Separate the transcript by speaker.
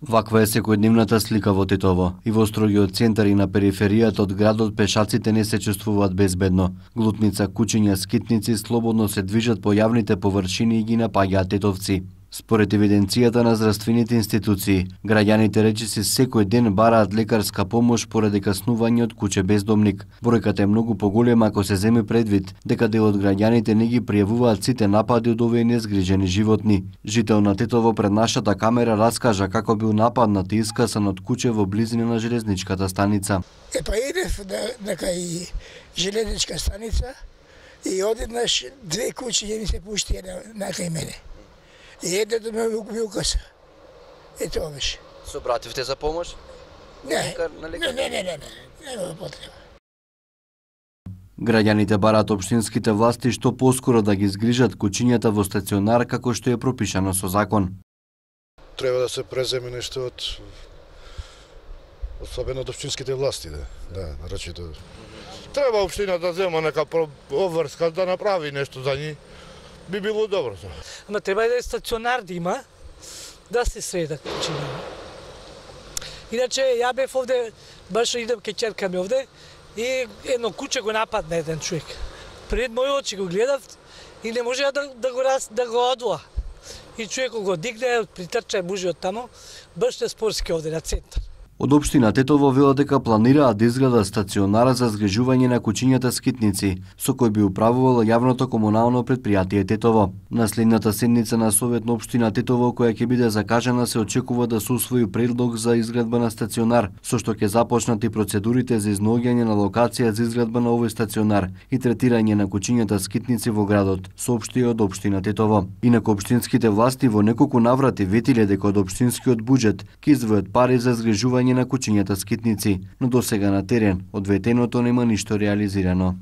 Speaker 1: Ваква е секојдневната слика во Тетово. И во строгиот центар и на периферијата од градот пешаците не се чувствуваат безбедно. Глутница, кучиња, скитници слободно се движат по јавните површини и ги напаѓаат тетовци. Според евиденцијата на здравствените институции, граѓаните речиси секој ден бараат лекарска помош поради каснување од куќе бездомник. Бројката е многу поголема ако се земе предвид дека дел од граѓаните не ги пријавуваат сите напади од овие незгрижени животни. Жител на Тетово пред нашата камера раскажа како бил нападнат и искасан од куќе во близина на железничката станица.
Speaker 2: Идев дека и железничка станица и одеднаш две куќи ми се пушти на кај мене. И едното ме укаса. Тоа беше.
Speaker 1: Се обративте за помош?
Speaker 2: Не, нема потреба.
Speaker 1: Граѓаните бараат општинските власти што поскоро да ги згрижат кучињата во стационар како што е пропишано со закон.
Speaker 3: Треба да се преземе нешто особено од општинските власти, да, нарочито. Треба општината да зема нека обврска да направи нешто за нив. Би било добро.
Speaker 4: Ама треба да е стационар да има, да се среда кучиња. Иначе ја бев овде, баш идам кај ќерка ми овде и едно куче го нападна еден човек. Пред мои очи го гледав и не можеа да го одвоа. И човекот го дигне, притрча мужиот тамо, баш на спорски овде на центар.
Speaker 1: Од општина Тетово велат дека планираат да изградат стационар за згрижување на кучињата скитници, со кој би управувало јавното комунално предпријатие Тетово. На следната седница на Совет на општина Тетово, која ќе биде закажана, се очекува да се усвои предлог за изградба на стационар, со што ќе започнат и процедурите за изнаоѓање на локација за изградба на овој стационар и третирање на кучињата скитници во градот, соопшти од општина Тетово. Инаку општинските власти во неколку наврати ветиле дека од општинскиот буџет ќе издвојат пари за згрижување на кучињата скитници, но досега на терен од ветеното нема ништо реализирано.